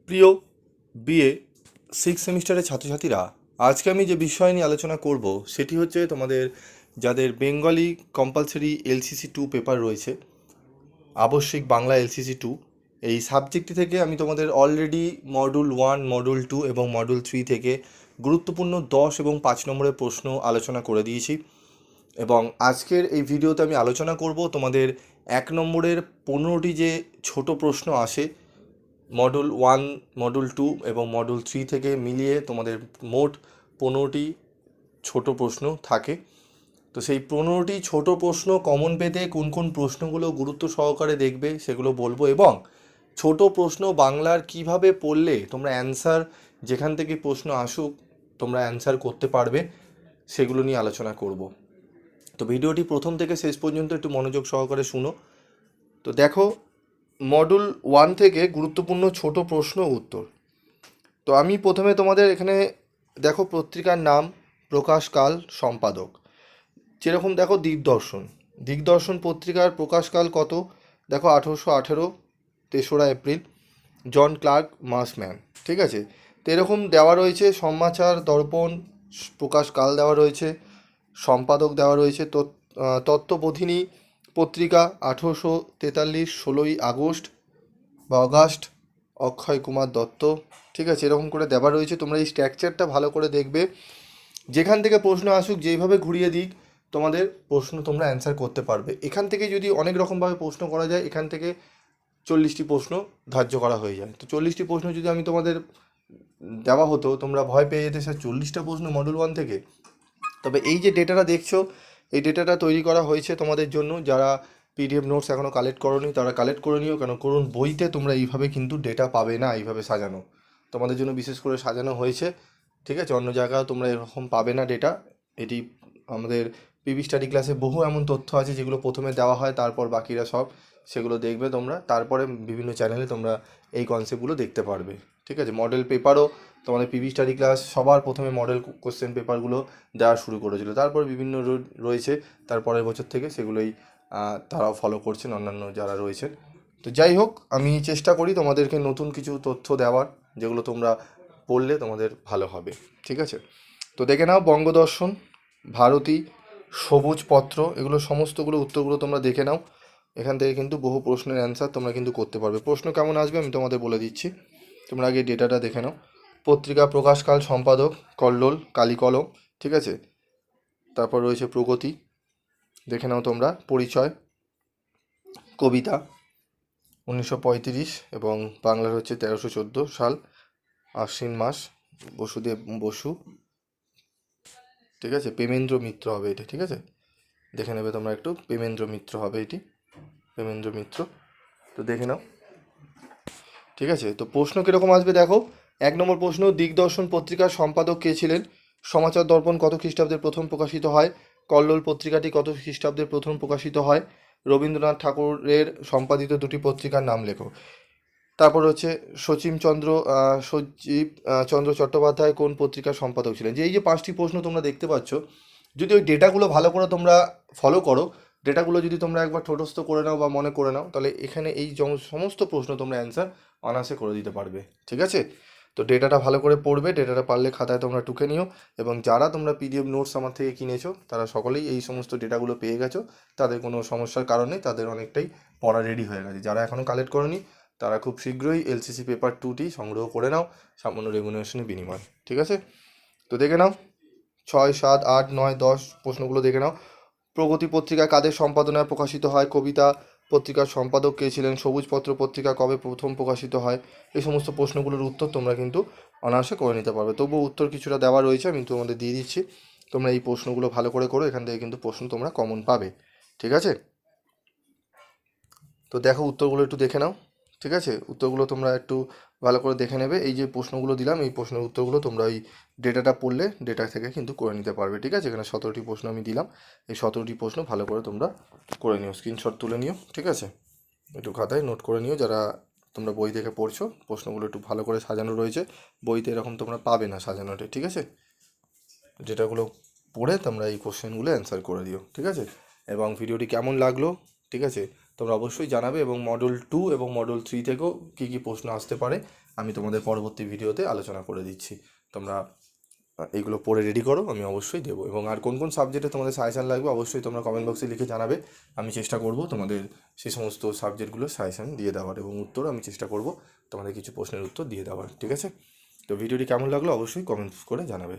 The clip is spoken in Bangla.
প্রিয় বিএ সিক্স সেমিস্টারের ছাত্রছাত্রীরা, আজকে আমি যে বিষয় নিয়ে আলোচনা করব সেটি হচ্ছে তোমাদের যাদের বেঙ্গলি কম্পালসারি এলসিসি 2 পেপার রয়েছে, আবশ্যিক বাংলা এলসিসি 2, এই সাবজেক্টটি থেকে আমি তোমাদের অলরেডি মডিউল 1, মডিউল 2 এবং মডিউল 3 থেকে গুরুত্বপূর্ণ 10 এবং 5 নম্বরের প্রশ্ন আলোচনা করে দিয়েছি। এবং আজকের এই ভিডিওতে আমি আলোচনা করব তোমাদের 1 নম্বরের 15টি যে ছোট প্রশ্ন আসে মডিউল 1, মডিউল 2 এবং মডিউল 3 থেকে মিলিয়ে তোমাদের মোট 15টি ছোট প্রশ্ন থাকে। তো সেই 15টি ছোট প্রশ্ন কমন পেতে কোন কোন প্রশ্নগুলো গুরুত্ব সহকারে দেখবে সেগুলো বলবো, এবং ছোট প্রশ্ন বাংলার কিভাবে পড়লে তোমরা অ্যান্সার, যেখান থেকে প্রশ্ন আসুক তোমরা অ্যান্সার করতে পারবে, সেগুলো নিয়ে আলোচনা করব। তো ভিডিওটি প্রথম থেকে শেষ পর্যন্ত একটু মনোযোগ সহকারে শুনো। তো দেখো, মডিউল 1 থেকে গুরুত্বপূর্ণ ছোট প্রশ্ন ও উত্তর। তো আমি প্রথমে তোমাদের এখানে দেখো পত্রিকার নাম, প্রকাশকাল, সম্পাদক। যেরকম দেখো দিগদর্শন, দিগদর্শন পত্রিকার প্রকাশকাল কত? দেখো 1818, 3রা এপ্রিল, জন ক্লার্ক মাসম্যান। ঠিক আছে, তো এরকম দেওয়া রয়েছে। সমাচার দর্পণ প্রকাশকাল দেওয়া রয়েছে, সম্পাদক দেওয়া রয়েছে। তত্ত্ববোধিনী পত্রিকা 1843, 16ই আগস্ট বা অগাস্ট, অক্ষয় কুমার দত্ত। ঠিক আছে, এরকম করে দেওয়া রয়েছে। তোমরা এই স্ট্রাকচারটা ভালো করে দেখবে। যেখান থেকে প্রশ্ন আসুক, যেইভাবে ঘুরিয়ে দিক, তোমাদের প্রশ্ন তোমরা অ্যান্সার করতে পারবে। এখান থেকে যদি অনেক রকমভাবে প্রশ্ন করা যায়, এখান থেকে 40টি প্রশ্ন ধার্য করা হয়ে যায়। তো 40টি প্রশ্ন যদি আমি তোমাদের দেওয়া হতো, তোমরা ভয় পেয়ে যেতে স্যার 40টা প্রশ্ন মডিউল 1 থেকে। তবে এই যে ডেটাটা দেখছো, এই ডেটাটা তৈরি করা হয়েছে তোমাদের জন্য। যারা পিডিএফ নোটস এখনও কালেক্ট করোনি তারা কালেক্ট করে নিও, কেন করুন বইতে তোমরা এইভাবে কিন্তু ডেটা পাবে না, এইভাবে সাজানো তোমাদের জন্য বিশেষ করে সাজানো হয়েছে। ঠিক আছে, অন্য জায়গায় তোমরা এরকম পাবে না ডেটা। এটি আমাদের পিবি স্টাডি ক্লাসে বহু এমন তথ্য আছে যেগুলো প্রথমে দেওয়া হয়, তারপর বাকিরা সব সেগুলো দেখবে তোমরা, তারপরে বিভিন্ন চ্যানেলে তোমরা এই কনসেপ্টগুলো দেখতে পারবে। ঠিক আছে, মডেল পেপারও তোমাদের পিবি স্টাডি ক্লাস সবার প্রথমে মডেল কোশ্চেন পেপারগুলো দেওয়া শুরু করেছিল, তারপর বিভিন্ন রয়েছে তার পরের বছর থেকে সেগুলোই তারাও ফলো করছেন অন্যান্য যারা রয়েছেন। তো যাই হোক, আমি চেষ্টা করি তোমাদেরকে নতুন কিছু তথ্য দেওয়ার, যেগুলো তোমরা পড়লে তোমাদের ভালো হবে। ঠিক আছে, তো দেখে নাও বঙ্গদর্শন, ভারতী, সবুজ পত্র, এগুলো সমস্তগুলো উত্তরগুলো তোমরা দেখে নাও। এখান থেকে কিন্তু বহু প্রশ্নের অ্যান্সার তোমরা কিন্তু করতে পারবে। প্রশ্ন কেমন আসবে আমি তোমাদের বলে দিচ্ছি, তোমরা আগে ডেটাটা দেখে নাও। পত্রিকা প্রকাশকাল, সম্পাদক কল্লোল, কালীকলম। ঠিক আছে, তারপর রয়েছে প্রগতি, দেখে নাও তোমরা। পরিচয়, কবিতা 1935 এবং বাংলার হচ্ছে 1314 সাল, আশ্বিন মাস, বসুদেব বসু। ঠিক আছে, প্রেমেন্দ্র মিত্র হবে এটা। ঠিক আছে, দেখে নেবে তোমরা একটু, প্রেমেন্দ্র মিত্র হবে এটি, প্রেমেন্দ্র মিত্র। তো দেখে নাও। ঠিক আছে, তো প্রশ্ন কীরকম আসবে দেখো। 1 নম্বর প্রশ্ন, দিগদর্শন পত্রিকার সম্পাদক কে ছিলেন? সমাচার দর্পণ কত খ্রিস্টাব্দে প্রথম প্রকাশিত হয়? কল্লোল পত্রিকাটি কত খ্রিস্টাব্দে প্রথম প্রকাশিত হয়? রবীন্দ্রনাথ ঠাকুরের সম্পাদিত দুটি পত্রিকার নাম লেখো। তারপর হচ্ছে সচিব চন্দ্র চট্টোপাধ্যায় কোন পত্রিকার সম্পাদক ছিলেন? যে এই যে 5টি প্রশ্ন তোমরা দেখতে পাচ্ছ, যদি ওই ডেটাগুলো ভালো করে তোমরা ফলো করো, ডেটাগুলো যদি তোমরা একবার ঠোঁটস্থ করে নাও বা মনে করে নাও, তাহলে এখানে এই সমস্ত প্রশ্ন তোমরা অ্যান্সার অনায়াসে করে দিতে পারবে। ঠিক আছে, তো ডেটাটা ভালো করে পড়বে, ডেটাটা পারলে খাতায় তোমরা টুকে নিও। এবং যারা তোমরা পিডিএফ নোটস আমার থেকে কিনেছো তারা সকলেই এই সমস্ত ডেটাগুলো পেয়ে গেছো, তাদের কোনো সমস্যার কারণে তাদের অনেকটাই পড়া রেডি হয়ে গেছে। যারা এখনও কালেক্ট করোনি তারা খুব শীঘ্রই এলসিসি পেপার 2টি সংগ্রহ করে নাও সামান্য রেগুনেশনের বিনিময়। ঠিক আছে, তো দেখে নাও 6, 7, 8, 9, 10 প্রশ্নগুলো দেখে নাও। প্রগতি পত্রিকা কাদের সম্পাদনায় প্রকাশিত হয়? কবিতা পত্রিকার সম্পাদক কে ছিলেন? সবুজ পত্র পত্রিকা কবে প্রথম প্রকাশিত হয়? এই সমস্ত প্রশ্নগুলোর উত্তর তোমরা কিন্তু অনায়াসে করে নিতে পারবে। তবুও উত্তর কিছুটা দেওয়া রয়েছে, আমি তোমাদের দিয়ে দিচ্ছি। তোমরা এই প্রশ্নগুলো ভালো করে করো, এখান থেকে কিন্তু প্রশ্ন তোমরা কমন পাবে। ঠিক আছে, তো দেখো উত্তরগুলো একটু দেখে নাও। ঠিক আছে, উত্তরগুলো তোমরা একটু ভালো করে দেখে নেবে। এই যে প্রশ্নগুলো দিলাম, এই প্রশ্নের উত্তরগুলো তোমরা ওই ডেটাটা পড়লে ডেটা থেকে কিন্তু করে নিতে পারবে। ঠিক আছে, এখানে 17টি প্রশ্ন আমি দিলাম, এই 17টি প্রশ্ন ভালো করে তোমরা করে নিও, স্ক্রিনশট তুলে নিও। ঠিক আছে, একটু খাতায় নোট করে নিও। যারা তোমরা বই দেখে পড়ছো, প্রশ্নগুলো একটু ভালো করে সাজানো রয়েছে, বইতে এরকম তোমরা পাবে না সাজানোটা। ঠিক আছে, ডেটাগুলো পড়ে তোমরা এই কোশ্চেনগুলো অ্যান্সার করে দিও। ঠিক আছে, এবং ভিডিওটি কেমন লাগলো, ঠিক আছে, তোমরা অবশ্যই জানাবে, এবং মডেল 2 এবং মডেল 3 থেকেও কী কী প্রশ্ন আসতে পারে আমি তোমাদের পরবর্তী ভিডিওতে আলোচনা করে দিচ্ছি। তোমরা এইগুলো পড়ে রেডি করো, আমি অবশ্যই দেবো। এবং আর কোন কোন সাবজেক্টে তোমাদের সাজেশান লাগবে অবশ্যই তোমরা কমেন্ট বক্সে লিখে জানাবে। আমি চেষ্টা করব তোমাদের সেই সমস্ত সাবজেক্টগুলো সাজেশান দিয়ে দেওয়ার, এবং উত্তর আমি চেষ্টা করব তোমাদের কিছু প্রশ্নের উত্তর দিয়ে দেওয়ার। ঠিক আছে? তো ভিডিওটি কেমন লাগলো অবশ্যই কমেন্টস করে জানাবে।